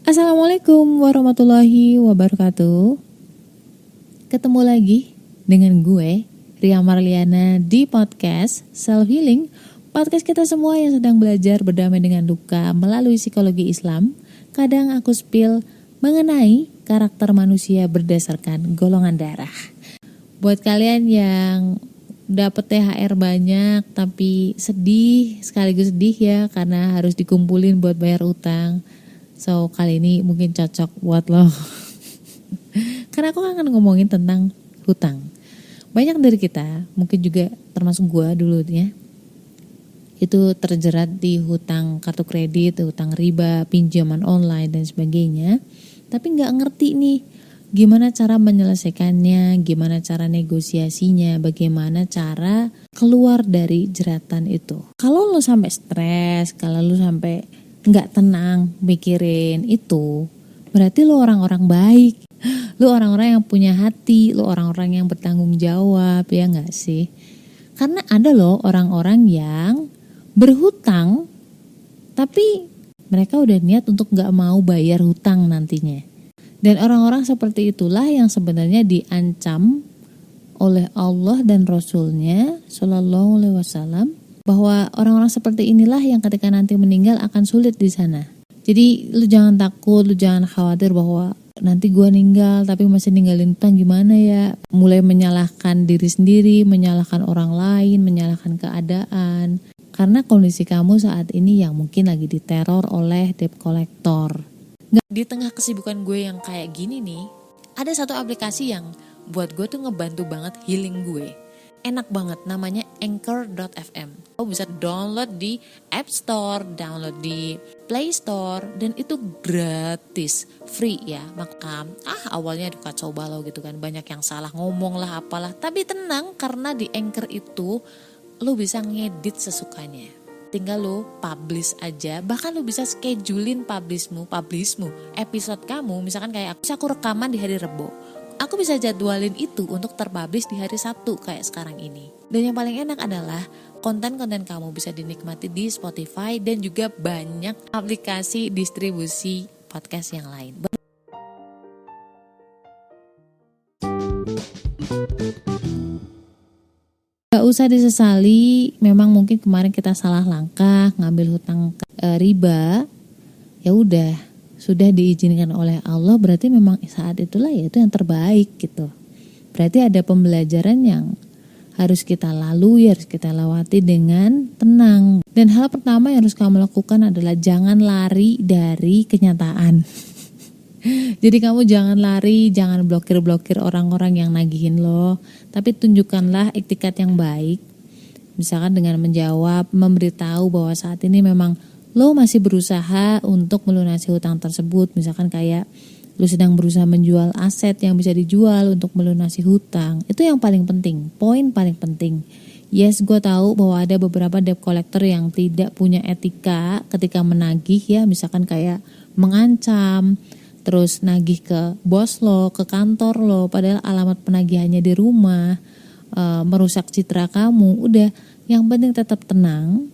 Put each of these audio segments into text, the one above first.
Assalamualaikum warahmatullahi wabarakatuh. Ketemu lagi dengan gue, Ria Marliana, di podcast Self Healing. Podcast kita semua yang sedang belajar berdamai dengan luka melalui psikologi Islam. Kadang aku spill mengenai karakter manusia berdasarkan golongan darah. Buat kalian yang dapat THR banyak tapi sekaligus sedih ya karena harus dikumpulin buat bayar utang. So kali ini mungkin cocok buat lo. Karena aku akan ngomongin tentang hutang. Banyak dari kita, mungkin juga termasuk gue dulu ya, itu terjerat di hutang kartu kredit, hutang riba, pinjaman online dan sebagainya. Tapi gak ngerti nih gimana cara menyelesaikannya, gimana cara negosiasinya, bagaimana cara keluar dari jeratan itu. Kalau lo sampai stres, kalau lo sampai nggak tenang mikirin itu, berarti lo orang-orang baik, lo orang-orang yang punya hati, lo orang-orang yang bertanggung jawab, ya nggak sih? Karena ada lo orang-orang yang berhutang tapi mereka udah niat untuk nggak mau bayar hutang nantinya, dan orang-orang seperti itulah yang sebenarnya diancam oleh Allah dan Rasulnya Shallallahu Alaihi Wasallam, bahwa orang-orang seperti inilah yang ketika nanti meninggal akan sulit di sana. Jadi lu jangan takut, lu jangan khawatir bahwa nanti gue ninggal tapi masih ninggalin hutang gimana ya. Mulai menyalahkan diri sendiri, menyalahkan orang lain, menyalahkan keadaan. Karena kondisi kamu saat ini yang mungkin lagi diteror oleh debt collector. Di tengah kesibukan gue yang kayak gini nih, ada satu aplikasi yang buat gue tuh ngebantu banget healing gue. Enak banget, namanya Anchor.fm. Lo bisa download di App Store, download di Play Store, dan itu gratis, free ya. Maka awalnya aduh kacau balau gitu kan, banyak yang salah ngomong lah apalah. Tapi tenang, karena di Anchor itu lo bisa ngedit sesukanya. Tinggal lo publish aja, bahkan lo bisa schedulein publishmu episode kamu. Misalkan kayak aku rekaman di hari Rebo, aku bisa jadwalin itu untuk terpublish di hari Sabtu kayak sekarang ini. Dan yang paling enak adalah konten-konten kamu bisa dinikmati di Spotify dan juga banyak aplikasi distribusi podcast yang lain. Gak usah disesali, memang mungkin kemarin kita salah langkah ngambil hutang riba. Ya udah, sudah diizinkan oleh Allah, berarti memang saat itulah ya itu yang terbaik gitu. Berarti ada pembelajaran yang harus kita lalui, harus kita lewati dengan tenang. Dan hal pertama yang harus kamu lakukan adalah jangan lari dari kenyataan. Jadi kamu jangan lari, jangan blokir-blokir orang-orang yang nagihin lo, tapi tunjukkanlah iktikat yang baik. Misalkan dengan menjawab, memberitahu bahwa saat ini memang lo masih berusaha untuk melunasi hutang tersebut. Misalkan kayak lo sedang berusaha menjual aset yang bisa dijual untuk melunasi hutang. Itu yang paling penting, poin paling penting. Yes, gue tahu bahwa ada beberapa debt collector yang tidak punya etika ketika menagih ya. Misalkan kayak mengancam, terus nagih ke bos lo, ke kantor lo, padahal alamat penagihannya di rumah, merusak citra kamu. Udah, yang penting tetap tenang.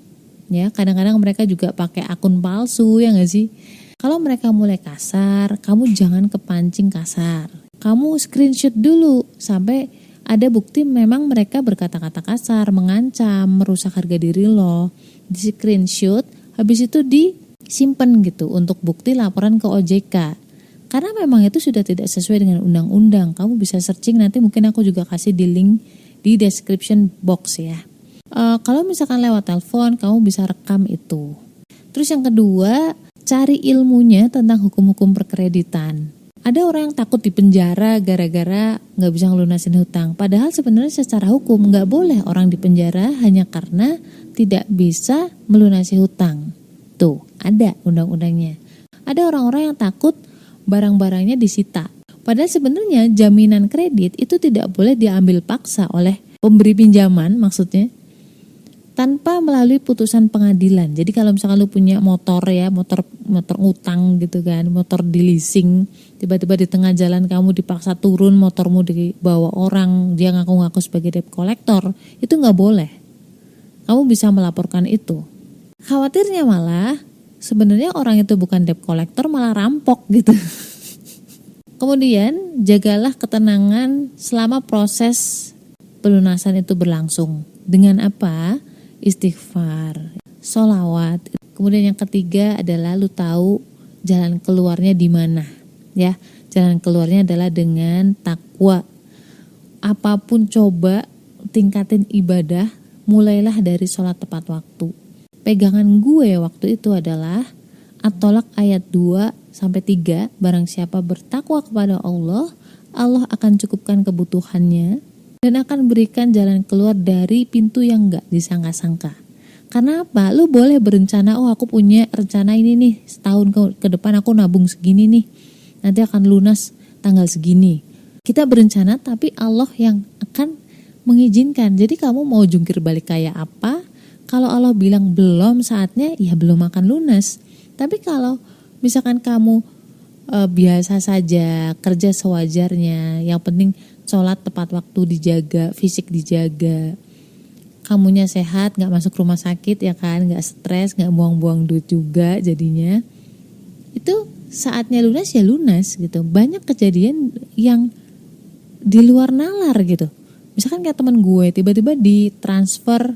Ya, kadang-kadang mereka juga pakai akun palsu, ya nggak sih? Kalau mereka mulai kasar, kamu jangan kepancing kasar. Kamu screenshot dulu sampai ada bukti memang mereka berkata-kata kasar, mengancam, merusak harga diri lo. Di screenshot, habis itu disimpan gitu untuk bukti laporan ke OJK. Karena memang itu sudah tidak sesuai dengan undang-undang. Kamu bisa searching, nanti mungkin aku juga kasih di link di description box ya. Kalau misalkan lewat telepon, kamu bisa rekam itu. Terus yang kedua, cari ilmunya tentang hukum-hukum perkreditan. Ada orang yang takut dipenjara gara-gara gak bisa ngelunasin hutang. Padahal sebenarnya secara hukum gak boleh orang dipenjara hanya karena tidak bisa melunasi hutang. Tuh, ada undang-undangnya. Ada orang-orang yang takut barang-barangnya disita. Padahal sebenarnya jaminan kredit itu tidak boleh diambil paksa oleh pemberi pinjaman, maksudnya tanpa melalui putusan pengadilan. Jadi kalau misalkan lu punya motor ya, motor utang gitu kan, motor di leasing, tiba-tiba di tengah jalan kamu dipaksa turun, motormu dibawa orang, dia ngaku-ngaku sebagai debt collector, itu nggak boleh. Kamu bisa melaporkan itu. Khawatirnya malah sebenarnya orang itu bukan debt collector, malah rampok gitu. Kemudian jagalah ketenangan selama proses pelunasan itu berlangsung. Dengan apa? Istighfar, sholawat. Kemudian yang ketiga adalah lu tahu jalan keluarnya di mana, ya. Jalan keluarnya adalah dengan takwa. Apapun coba tingkatin ibadah, mulailah dari sholat tepat waktu. Pegangan gue waktu itu adalah At-Tolak ayat 2-3, barang siapa bertakwa kepada Allah, Allah akan cukupkan kebutuhannya dan akan berikan jalan keluar dari pintu yang gak disangka-sangka. Karena apa? Lu boleh berencana, oh aku punya rencana ini nih, setahun ke depan aku nabung segini nih, nanti akan lunas tanggal segini. Kita berencana tapi Allah yang akan mengizinkan. Jadi kamu mau jungkir balik kayak apa? Kalau Allah bilang belum saatnya, ya belum akan lunas. Tapi kalau misalkan kamu biasa saja, kerja sewajarnya, yang penting sholat tepat waktu dijaga, fisik dijaga, kamunya sehat, gak masuk rumah sakit ya kan, gak stres, gak buang-buang duit juga jadinya, itu saatnya lunas ya lunas gitu. Banyak kejadian yang di luar nalar gitu. Misalkan kayak temen gue tiba-tiba ditransfer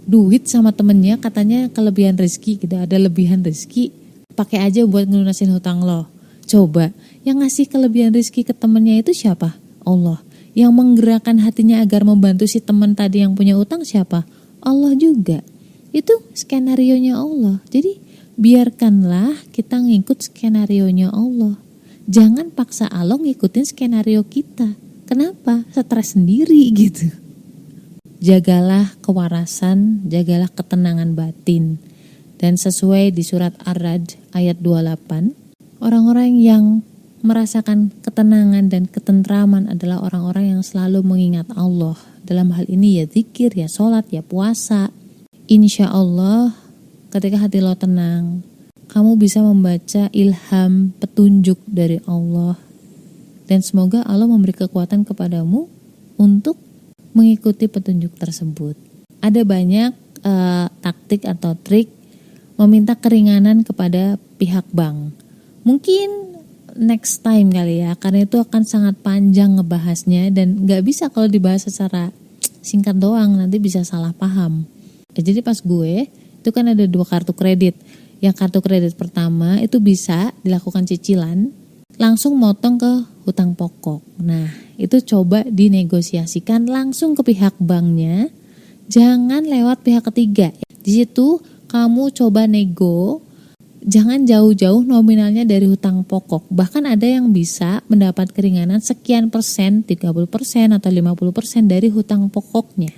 duit sama temennya, katanya kelebihan rezeki gitu, ada lebihan rezeki, pakai aja buat ngelunasin hutang lo. Coba, yang ngasih kelebihan rezeki ke temennya itu siapa? Allah. Yang menggerakkan hatinya agar membantu si teman tadi yang punya utang siapa? Allah juga. Itu skenarionya Allah. Jadi biarkanlah kita ngikut skenarionya Allah. Jangan paksa Allah ngikutin skenario kita. Kenapa? Stres sendiri gitu. Jagalah kewarasan, jagalah ketenangan batin. Dan sesuai di surat Ar-Ra'd ayat 28, orang-orang yang merasakan ketenangan dan ketentraman adalah orang-orang yang selalu mengingat Allah. Dalam hal ini ya zikir, ya sholat, ya puasa. Insya Allah ketika hati lo tenang, kamu bisa membaca ilham, petunjuk dari Allah. Dan semoga Allah memberi kekuatan kepadamu untuk mengikuti petunjuk tersebut. Ada banyak taktik atau trik meminta keringanan kepada pihak bank. Mungkin next time kali ya, karena itu akan sangat panjang ngebahasnya dan gak bisa kalau dibahas secara singkat doang, nanti bisa salah paham. Jadi pas gue, itu kan ada 2 kartu kredit. Yang kartu kredit pertama itu bisa dilakukan cicilan, langsung motong ke hutang pokok. Nah, itu coba dinegosiasikan langsung ke pihak banknya, jangan lewat pihak ketiga. Di situ kamu coba nego, jangan jauh-jauh nominalnya dari hutang pokok. Bahkan ada yang bisa mendapat keringanan sekian persen, 30% atau 50% dari hutang pokoknya.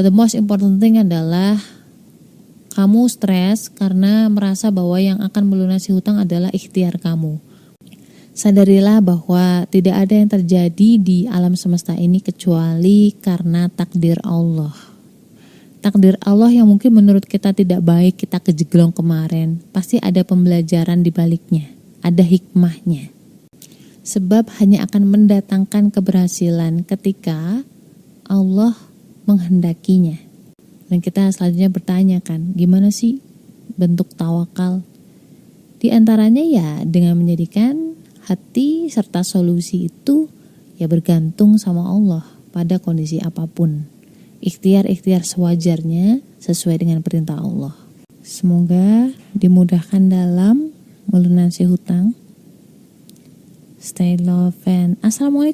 The most important thing adalah kamu stres karena merasa bahwa yang akan melunasi hutang adalah ikhtiar kamu. Sadarilah bahwa tidak ada yang terjadi di alam semesta ini kecuali karena takdir Allah. Takdir Allah yang mungkin menurut kita tidak baik, kita kejeglong kemarin, pasti ada pembelajaran di baliknya, ada hikmahnya. Sebab hanya akan mendatangkan keberhasilan ketika Allah menghendakinya. Dan kita selanjutnya bertanya kan, gimana sih bentuk tawakal? Di antaranya ya dengan menjadikan hati serta solusi itu ya bergantung sama Allah pada kondisi apapun. Ikhtiar-ikhtiar sewajarnya sesuai dengan perintah Allah. Semoga dimudahkan dalam melunasi hutang. Stay love and assalamualaikum.